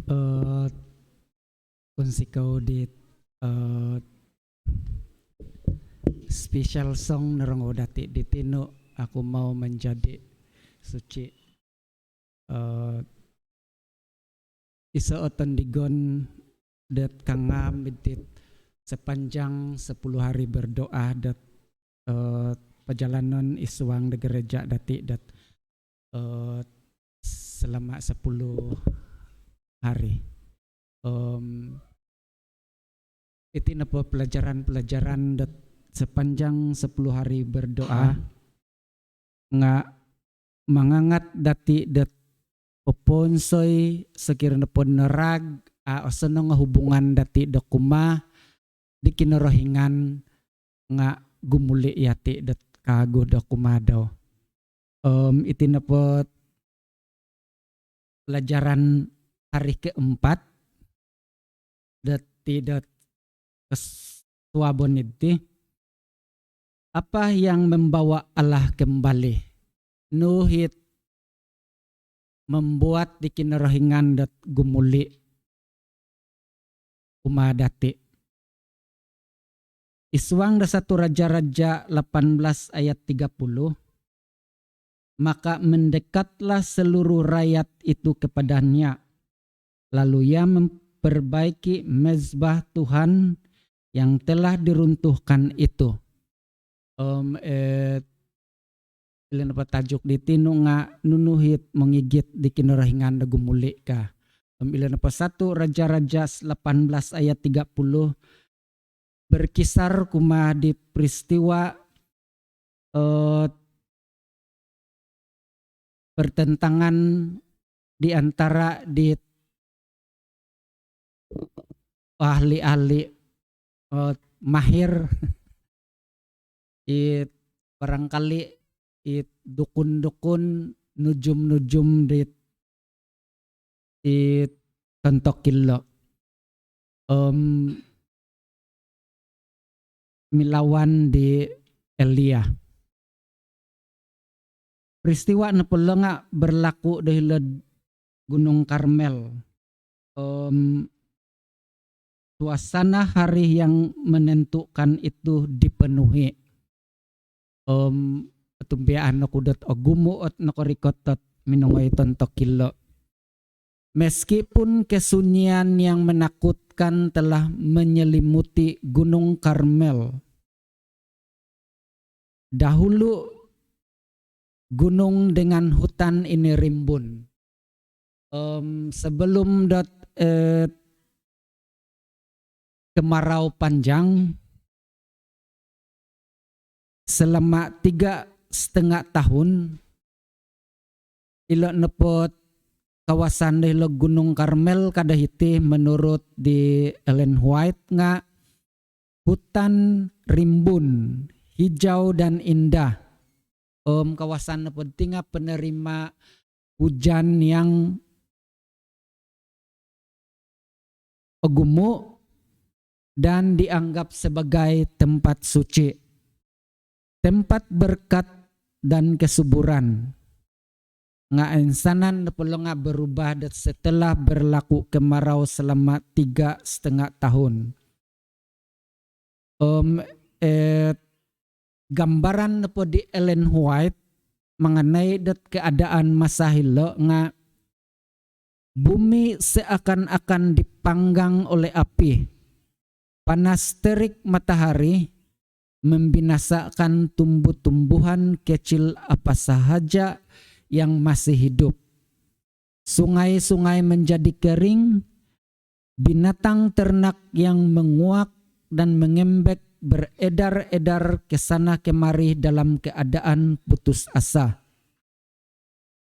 eh kau di eh special song nerong odati di tino aku mau menjadi suci. Isa oton digon dat kanga midit sepanjang 10 hari berdoa dat perjalanan iswang di gereja dati dat selama 10 hari. Itu napa pelajaran-pelajaran dat sepanjang 10 hari berdoa nga mangangat dati dat oponsoy sekiranya pon nerag oseno nga hubungan dati dokuma di kinorohingan nga gumuli yati dat kago dokuma daw. Itu napa pelajaran hari keempat dati dat kesuabon itu apa yang membawa Allah kembali nuhit membuat di kinorohingan dat gumuli umadati. Iswang da 1 Raja-Raja 18 ayat 30. Maka mendekatlah seluruh rakyat itu kepadanya. Lalu ia memperbaiki mezbah Tuhan yang telah diruntuhkan itu. Ilan apa tajuk di tino nga nunuhit mengigit di kinorohingan da gumuli ka. Ilan apa 1 Raja-Raja 18 ayat 30 berkisar kuma di peristiwa pertentangan di antara di ahli-ahli mahir barangkali dukun-dukun nujum-nujum di Tontokilo milawan di Elia. Peristiwa napulunga berlaku di Gunung Karmel. Suasana hari yang menentukan itu dipenuhi. Tumbiaan no kudot ogumuot no korikotot minungoy Tontokilo. Meskipun kesunyian yang menakutkan telah menyelimuti Gunung Karmel. Dahulu gunung dengan hutan ini rimbun. Sebelum kemarau panjang selama 3,5 tahun ilo nepot kawasan di Gunung Karmel kadahiti menurut di Ellen White nga hutan rimbun, hijau dan indah. Kawasan penting penerima hujan yang gumu dan dianggap sebagai tempat suci, tempat berkat dan kesuburan. Nga insanan perlu nga berubah setelah berlaku kemarau selama 3,5 tahun. Gambaran po di Ellen White mengenai keadaan masa hilo nga bumi seakan-akan dipanggang oleh api. Panas terik matahari membinasakan tumbuh-tumbuhan kecil apa sahaja yang masih hidup. Sungai-sungai menjadi kering, binatang ternak yang menguak dan mengembek beredar-edar ke sana kemari dalam keadaan putus asa.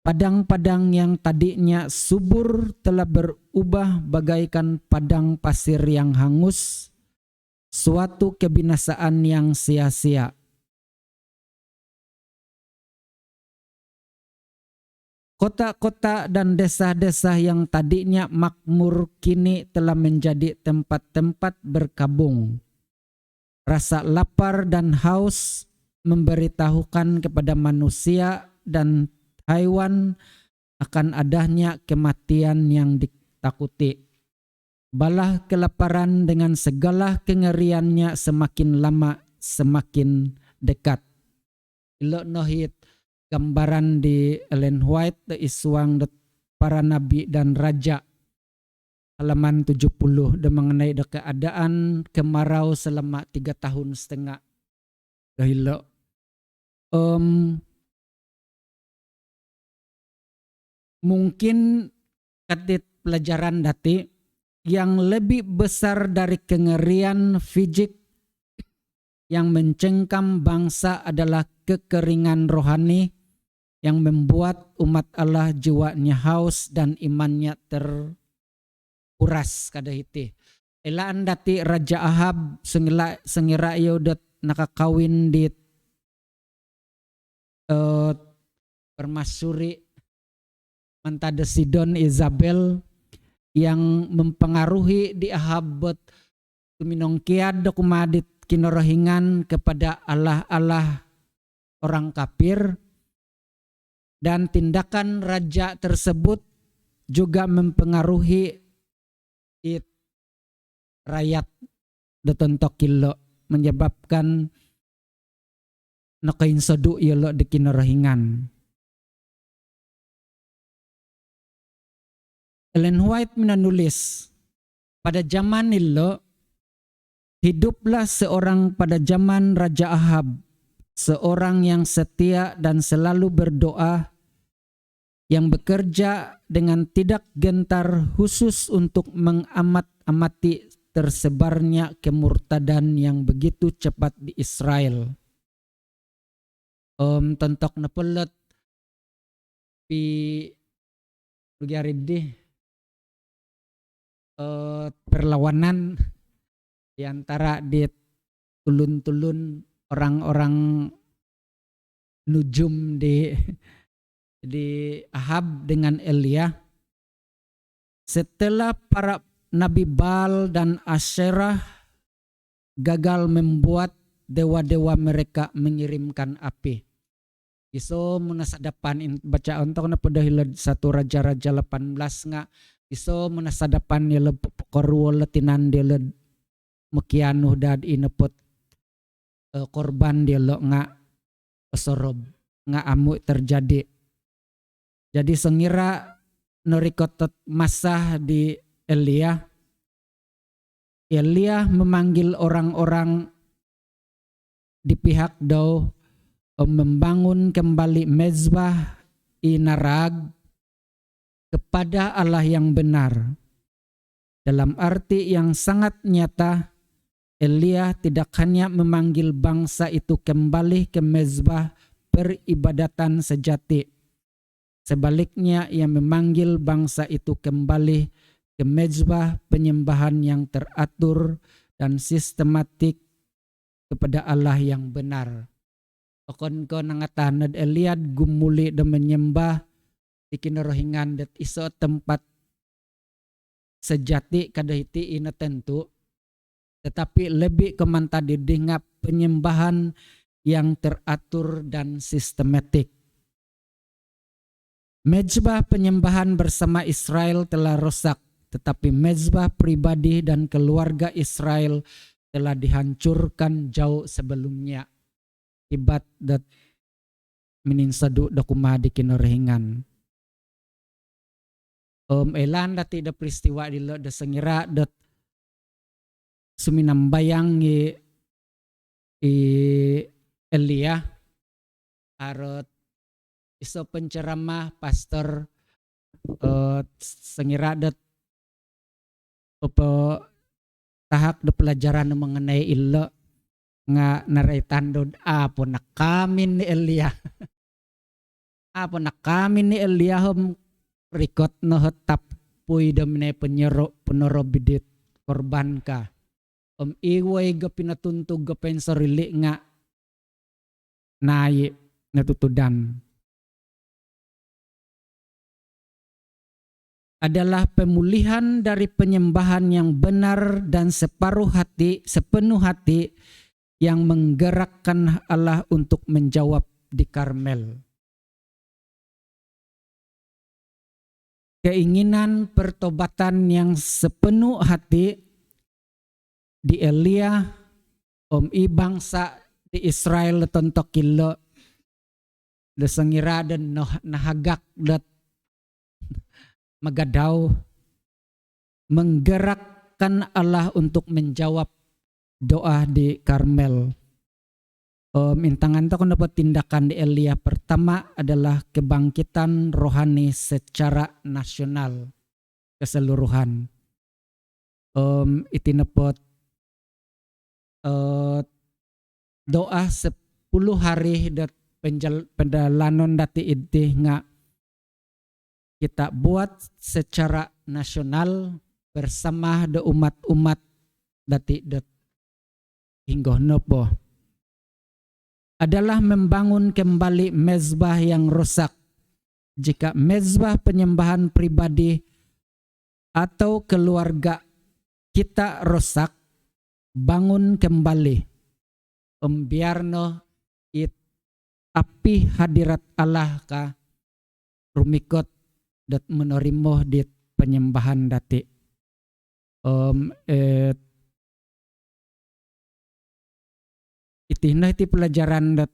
Padang-padang yang tadinya subur telah berubah bagaikan padang pasir yang hangus, suatu kebinasaan yang sia-sia. Kota-kota dan desa-desa yang tadinya makmur kini telah menjadi tempat-tempat berkabung. Rasa lapar dan haus memberitahukan kepada manusia dan hewan akan adanya kematian yang takuti. Balah kelaparan dengan segala kengeriannya semakin lama semakin dekat. Ilo nohit gambaran di Ellen White the iswang para nabi dan raja halaman 70 dan mengenai keadaan kemarau selama 3 tahun setengah. Dahilo mungkin kadit pelajaran dati yang lebih besar dari kengerian fisik yang mencengkam bangsa adalah kekeringan rohani yang membuat umat Allah jiwanya haus dan imannya teruras kada hiti. Elaan dati Raja Ahab sengira ia udah nakakawin di permasuri mantada Sidon Isabel yang mempengaruhi di Ahab tuminongkiad dokumadit kinorohingan kepada Allah-Allah orang kafir, dan tindakan raja tersebut juga mempengaruhi rakyat dotontokilo menyebabkan nakain sodu yolo di kinorohingan. Ellen White menulis, pada zaman ilo hiduplah seorang pada zaman Raja Ahab, seorang yang setia dan selalu berdoa, yang bekerja dengan tidak gentar khusus untuk mengamati tersebarnya kemurtadan yang begitu cepat di Israel. Tontok napelot pi lugaridi perlawanan di antara di tulun-tulun orang-orang nujum di Ahab dengan Elia. Setelah para Nabi Baal dan Asyerah gagal membuat dewa-dewa mereka mengirimkan api. Iso munasadapan baca untuk na padahilad 1 Raja-Raja 18 nga. Iso munasadapan nila korwol latinan nila makianuh dad inapot korban nila nga pasorob nga amu terjadi. Jadi sengira norikotot masa di Elia memanggil orang-orang di pihak daw membangun kembali mezbah inarag kepada Allah yang benar. Dalam arti yang sangat nyata, Elia tidak hanya memanggil bangsa itu kembali ke mezbah peribadatan sejati. Sebaliknya, ia memanggil bangsa itu kembali ke mezbah penyembahan yang teratur dan sistematik kepada Allah yang benar. Okon ko nangatanad Eliad gumuli dan menyembah di kinorohingan dat iso tempat sejati kadahiti ina tentu, tetapi lebih kemanta didingap penyembahan yang teratur dan sistematik. Mezbah penyembahan bersama Israel telah rusak, tetapi mezbah pribadi dan keluarga Israel telah dihancurkan jauh sebelumnya. Ibat dat mininsadu dokuma di kinorohingan. Elan dati da peristiwa dilo da sengira dat suminambayang i Elia arot iso penceramah pastor sengira dat tahak da pelajaran mengenai ilo nga naraitan dod apo nakamin ni Elia. Apo nakamin ni Elia hom rikot no hetap puy damne penorobidit korban ka. Iway ga pinatuntog ga pensarili nga nayi natutudan. Adalah pemulihan dari penyembahan yang benar dan sepenuh hati yang menggerakkan Allah untuk menjawab di Karmel. keinginan pertobatan yang sepenuh hati di Elia i bangsa di Israel tontok kilo desengira dan nahagak dat magadaw menggerakkan Allah untuk menjawab doa di Karmel. Intangan to dapat tindakan di Elia pertama adalah kebangkitan rohani secara nasional keseluruhan. Itinepot doa 10 hari dat pendalanon dati idih nga kita buat secara nasional bersama de umat-umat dati dat hinggo nopo adalah membangun kembali mezbah yang rusak. Jika mezbah penyembahan pribadi atau keluarga kita rusak, bangun kembali. Biarno it api hadirat Allah ka rumikot dat menerimo di penyembahan dati. Iti pelajaran dat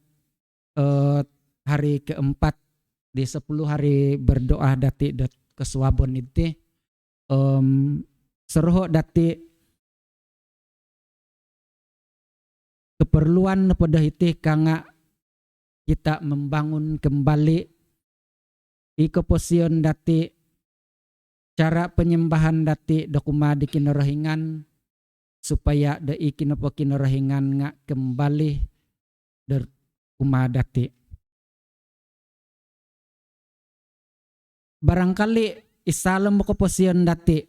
hari keempat di 10 hari berdoa dati dat kesuabon itu seroh dati keperluan pada hiti kanga kita membangun kembali ikoposion dati cara penyembahan dati dokuma di kinorohingan supaya da ikinopo kinorohingan nga kembali der umadati. Barangkali isalam mo keposian dati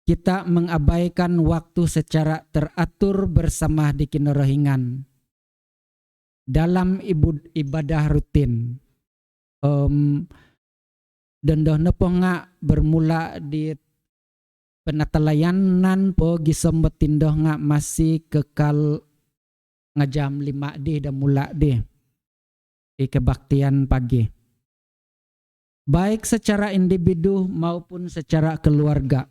kita mengabaikan waktu secara teratur bersama di kinorohingan dalam ibadah rutin. Dan doh nepo nga bermula di penatalayanan po gisomot tindoh nga masih kekal nga jam 5 di dan mula di kebaktian pagi. Baik secara individu maupun secara keluarga.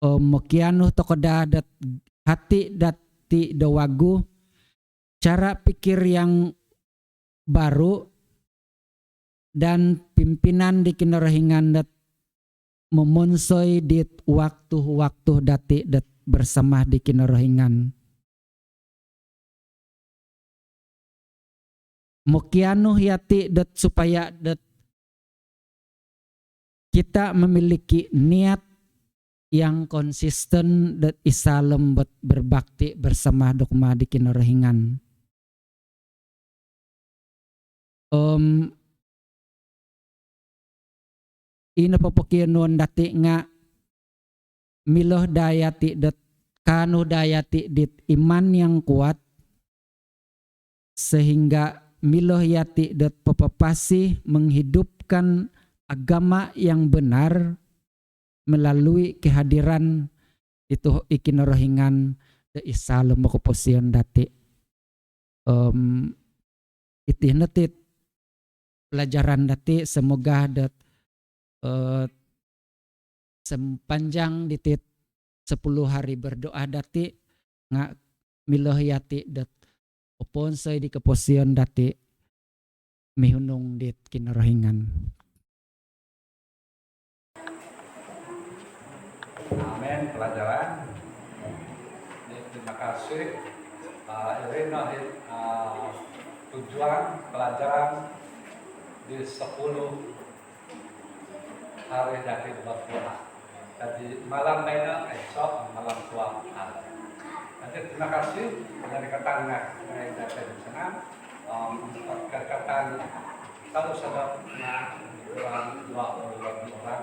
Mokiano tokoda dat hati dati dawagu cara pikir yang baru dan pimpinan di kinorohingan dat memonsoy di waktu-waktu dati dat bersama di kinorohingan. Mokiano yati dat supaya dat kita memiliki niat yang konsisten dan isalem berbakti bersama dokma di kinorohingan. Ina papakianon dati nga miloh dayati dat kanu dayati dit iman yang kuat sehingga miloh yati dat papapasi menghidupkan agama yang benar melalui kehadiran itu ikinorohingan de isalem makuposion dati. Itih netit pelajaran dati semoga dat sepanjang ditit 10 hari berdoa dati nga miloh yati dat oponsay di keposion dati mihunong dit kinorohingan. Amin. Pelajaran. Terima kasih. Ini tujuan pelajaran di 10 hari dari berdoa. Jadi malam ini esok malam tua. Jadi terima kasih dari katanya dari di sana untuk perkataan kalau sudah kurang 22 orang.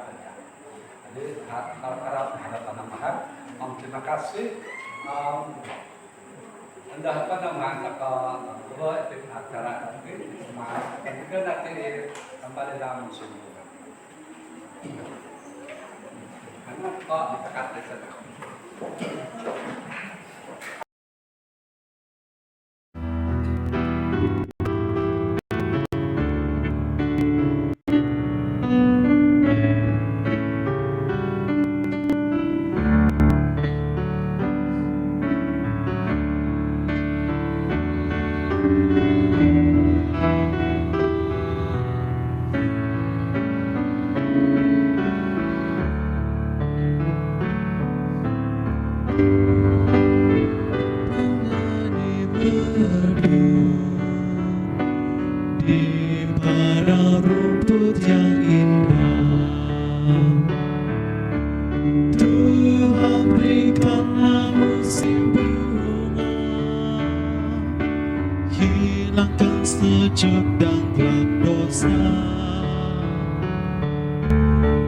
Jadi harap ada tambahan. Terima kasih. Anda apa namanya kalau acara nanti, mungkin nanti kembali dalam musim. Karena kok ditekan saja. sujud dan gelap dosa.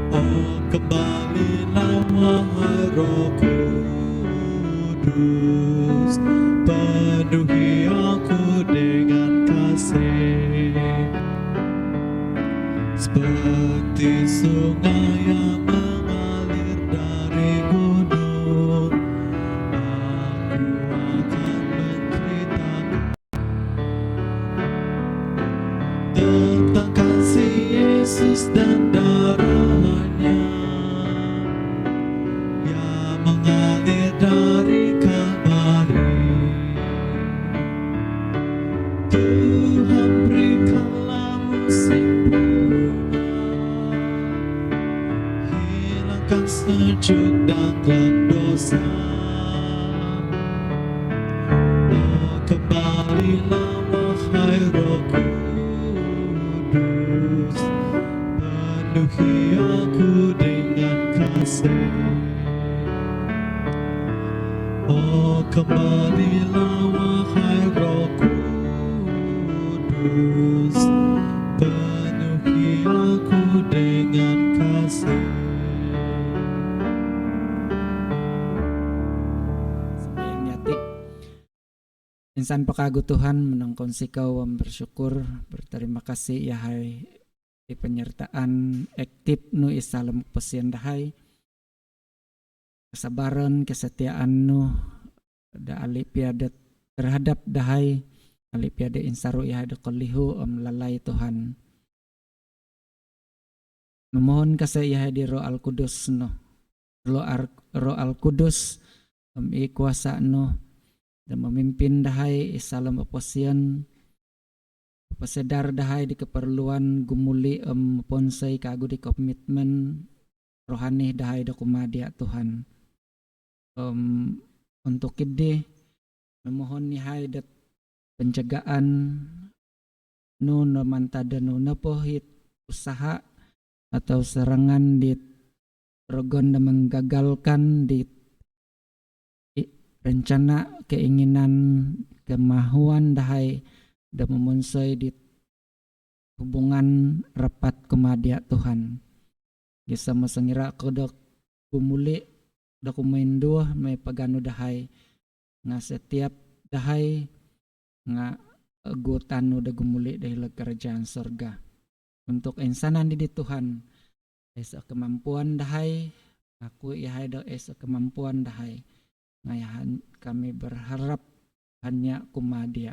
Oh, kembalilah wahai Roh Kudus, penuhi aku dengan kasih, seperti sungai yang mengalir dari gunung. Aku akan menceritakan tentang kasih Yesus dan darahnya yang mengalir dari Kalvari. Tuhan, berikanlah musim bunga, hilangkan sejuk dan gelap dosa. Oh, kembalilah wahai Roh Kudus, penuhi aku dengan kasih. Oh, kembalilah wahai Roh Kudus, penuhi aku dengan kasih. Sembahyang yati. Insan pekagu Tuhan menangkon sikau bersyukur berterima kasih ya hai di penyertaan aktif nu isalem pesien dahai kesabaran kesetiaan nu da alipiade terhadap dahai alipiade insaru ya ada kolihu lalai Tuhan memohon kasih ya di Roh Al Kudus no Roh Al Kudus kuasa no dan memimpin dahai isalam oposian pesedar dahai di keperluan gumuli ponsai kagu di komitmen rohani dahai da kumadia Tuhan untuk ide memohon nihai dat pencegahan nu mantada nu napohit usaha atau serangan di rogon dan menggagalkan di rencana keinginan kemahuan dahai dan memonsoi di hubungan rapat kumadia Tuhan bisa masangira kodok kumuli da kumainduh may pagano dahai nga setiap dahai nga gutano da gumuli dahil kerajaan sorga untuk insanan di Tuhan esa kemampuan dahai aku ihai da esa kemampuan dahai ngayahan kami berharap hanya kumadia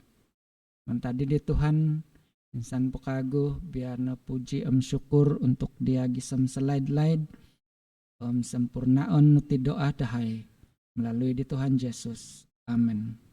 mantadi di Tuhan insan pekagu biar na puji syukur untuk dia gisam slide sempurnaon nuti doa dahai melalui di Tuhan Yesus amin.